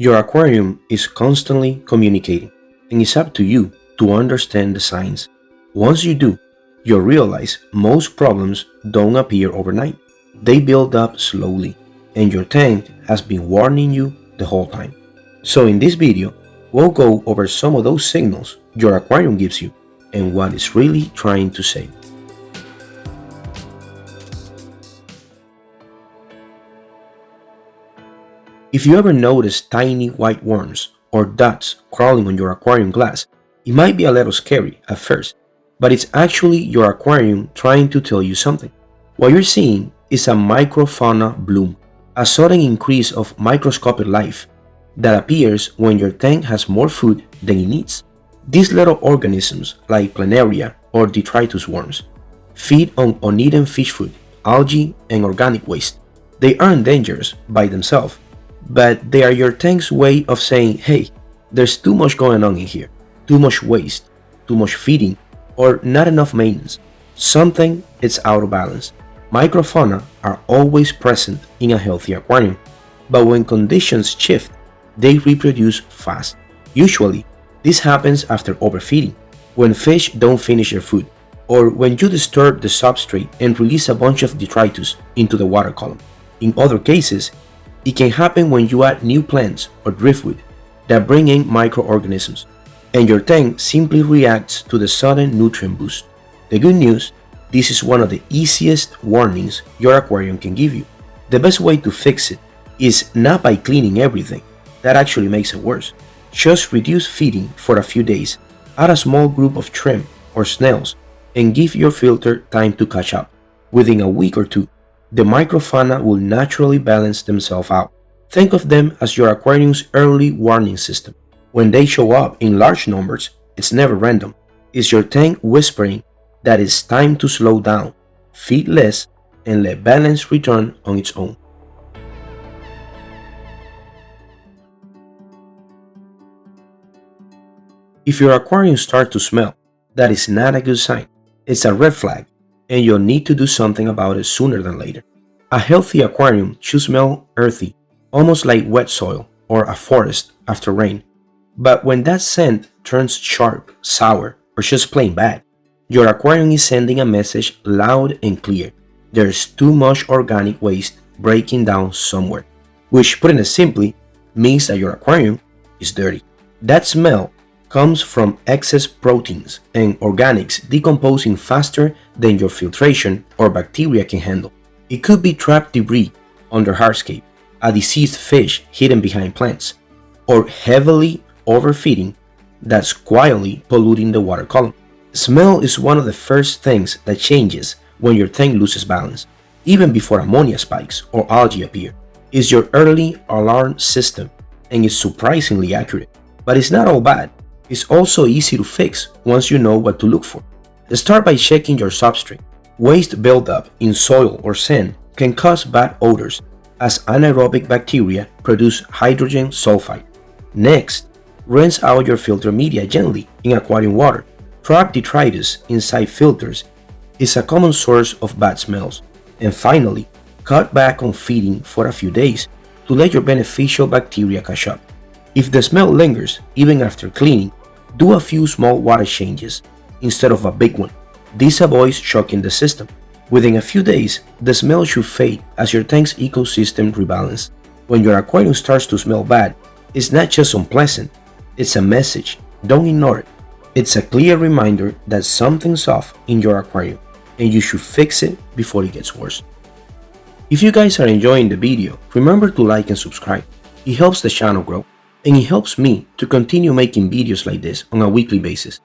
Your aquarium is constantly communicating, and it's up to you to understand the signs. Once you do, you'll realize most problems don't appear overnight. They build up slowly, and your tank has been warning you the whole time. So in this video, we'll go over some of those signals your aquarium gives you and what it's really trying to say. If you ever notice tiny white worms or dots crawling on your aquarium glass, it might be a little scary at first, but it's actually your aquarium trying to tell you something. What you're seeing is a microfauna bloom, a sudden increase of microscopic life that appears when your tank has more food than it needs. These little organisms, like planaria or detritus worms, feed on uneaten fish food, algae, and organic waste. They aren't dangerous by themselves, but they are your tank's way of saying, hey, there's too much going on in here, too much waste, too much feeding, or not enough maintenance. Something is out of balance. Microfauna are always present in a healthy aquarium, but when conditions shift, they reproduce fast. Usually, this happens after overfeeding, when fish don't finish their food, or when you disturb the substrate and release a bunch of detritus into the water column. In other cases, it can happen when you add new plants or driftwood that bring in microorganisms, and your tank simply reacts to the sudden nutrient boost. The good news, this is one of the easiest warnings your aquarium can give you. The best way to fix it is not by cleaning everything, that actually makes it worse. Just reduce feeding for a few days, add a small group of shrimp or snails, and give your filter time to catch up. Within a week or two, the microfauna will naturally balance themselves out. Think of them as your aquarium's early warning system. When they show up in large numbers, it's never random. It's your tank whispering that it's time to slow down, feed less, and let balance return on its own. If your aquarium starts to smell, that is not a good sign. It's a red flag, and you'll need to do something about it sooner than later. A healthy aquarium should smell earthy, almost like wet soil or a forest after rain. But when that scent turns sharp, sour, or just plain bad, your aquarium is sending a message loud and clear. There's too much organic waste breaking down somewhere, which, putting it simply, means that your aquarium is dirty. That smell comes from excess proteins and organics decomposing faster than your filtration or bacteria can handle. It could be trapped debris under hardscape, a deceased fish hidden behind plants, or heavily overfeeding that's quietly polluting the water column. Smell is one of the first things that changes when your tank loses balance, even before ammonia spikes or algae appear. It's your early alarm system and is surprisingly accurate. But it's not all bad. It's also easy to fix once you know what to look for. Start by checking your substrate. Waste buildup in soil or sand can cause bad odors as anaerobic bacteria produce hydrogen sulfide. Next, rinse out your filter media gently in aquarium water. Trapped detritus inside filters is a common source of bad smells. And finally, cut back on feeding for a few days to let your beneficial bacteria catch up. If the smell lingers even after cleaning, do a few small water changes instead of a big one. This avoids shocking the system. Within a few days, the smell should fade as your tank's ecosystem rebalances. When your aquarium starts to smell bad, it's not just unpleasant, it's a message. Don't ignore it. It's a clear reminder that something's off in your aquarium, and you should fix it before it gets worse. If you guys are enjoying the video, remember to like and subscribe. It helps the channel grow, and it helps me to continue making videos like this on a weekly basis.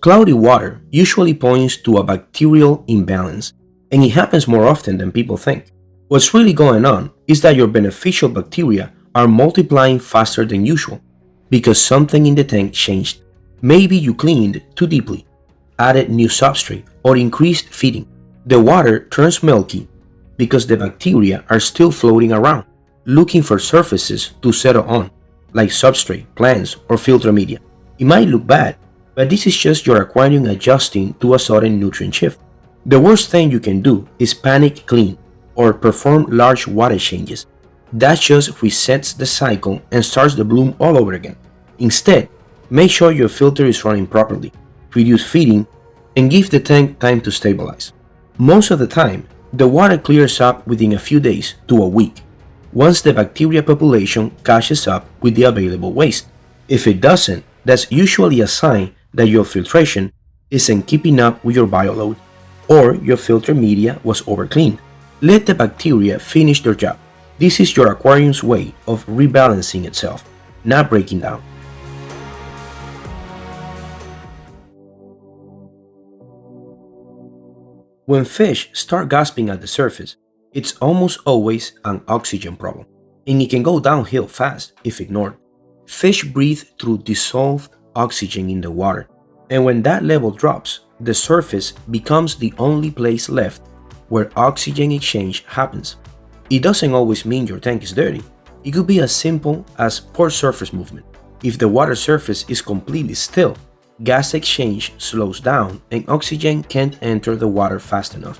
Cloudy water usually points to a bacterial imbalance, and it happens more often than people think. What's really going on is that your beneficial bacteria are multiplying faster than usual because something in the tank changed. Maybe you cleaned too deeply, added new substrate, or increased feeding. The water turns milky because the bacteria are still floating around, looking for surfaces to settle on, like substrate, plants, or filter media. It might look bad, but this is just your aquarium adjusting to a sudden nutrient shift. The worst thing you can do is panic clean or perform large water changes. That just resets the cycle and starts the bloom all over again. Instead, make sure your filter is running properly, reduce feeding, and give the tank time to stabilize. Most of the time, the water clears up within a few days to a week, once the bacteria population catches up with the available waste. If it doesn't, that's usually a sign that your filtration isn't keeping up with your bioload, or your filter media was overcleaned. Let the bacteria finish their job. This is your aquarium's way of rebalancing itself, not breaking down. When fish start gasping at the surface, it's almost always an oxygen problem, and it can go downhill fast if ignored. Fish breathe through dissolved oxygen in the water, and when that level drops, the surface becomes the only place left where oxygen exchange happens. It doesn't always mean your tank is dirty. It could be as simple as poor surface movement. If the water surface is completely still, gas exchange slows down and oxygen can't enter the water fast enough.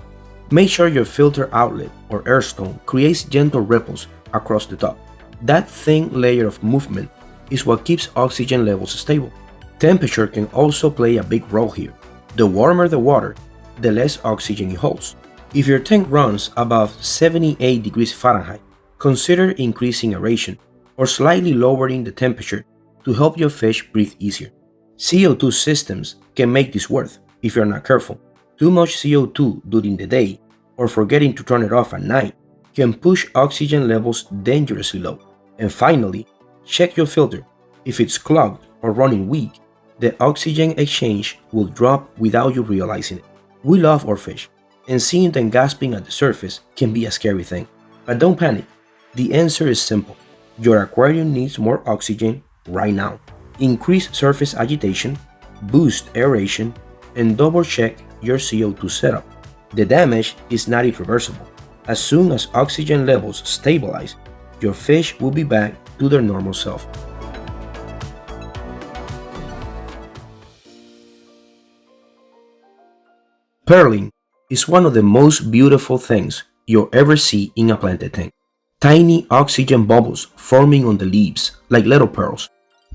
Make sure your filter outlet or air stone creates gentle ripples across the top. That thin layer of movement is what keeps oxygen levels stable. Temperature can also play a big role here. The warmer the water, the less oxygen it holds. If your tank runs above 78 degrees Fahrenheit, consider increasing aeration or slightly lowering the temperature to help your fish breathe easier. CO2 systems can make this worse if you're not careful. Too much CO2 during the day or forgetting to turn it off at night can push oxygen levels dangerously low. And finally, check your filter. If it's clogged or running weak, the oxygen exchange will drop without you realizing it. We love our fish, and seeing them gasping at the surface can be a scary thing. But don't panic. The answer is simple. Your aquarium needs more oxygen right now. Increase surface agitation, boost aeration, and double check your CO2 setup. The damage is not irreversible. As soon as oxygen levels stabilize, your fish will be back to their normal self. Pearling is one of the most beautiful things you'll ever see in a planted tank. Tiny oxygen bubbles forming on the leaves like little pearls.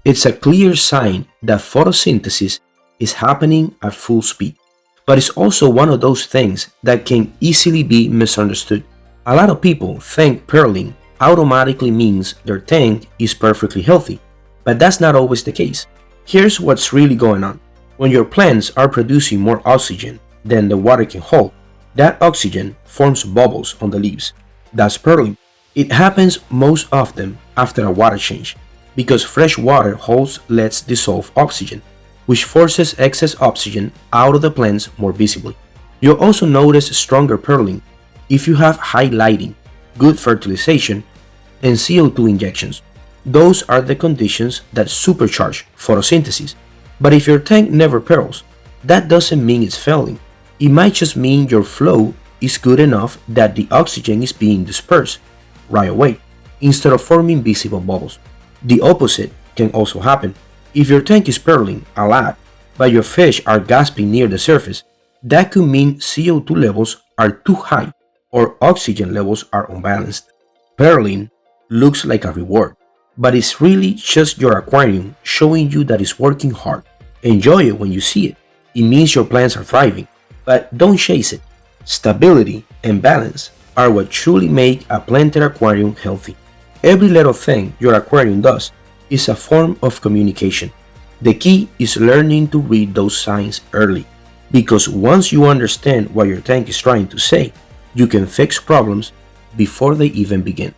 It's a clear sign that photosynthesis is happening at full speed. But it's also one of those things that can easily be misunderstood. A lot of people think pearling automatically means their tank is perfectly healthy, but that's not always the case. Here's what's really going on. When your plants are producing more oxygen than the water can hold, that oxygen forms bubbles on the leaves. That's pearling. It happens most often after a water change, because fresh water holds less dissolved oxygen, which forces excess oxygen out of the plants more visibly. You'll also notice stronger pearling if you have high lighting, good fertilization, and CO2 injections. Those are the conditions that supercharge photosynthesis. But if your tank never pearls, that doesn't mean it's failing. It might just mean your flow is good enough that the oxygen is being dispersed right away, instead of forming visible bubbles. The opposite can also happen. If your tank is pearling a lot, but your fish are gasping near the surface, that could mean CO2 levels are too high or oxygen levels are unbalanced. Pearling looks like a reward, but it's really just your aquarium showing you that it's working hard. Enjoy it when you see it. It means your plants are thriving, but don't chase it. Stability and balance are what truly make a planted aquarium healthy. Every little thing your aquarium does is a form of communication. The key is learning to read those signs early, because once you understand what your tank is trying to say, you can fix problems before they even begin.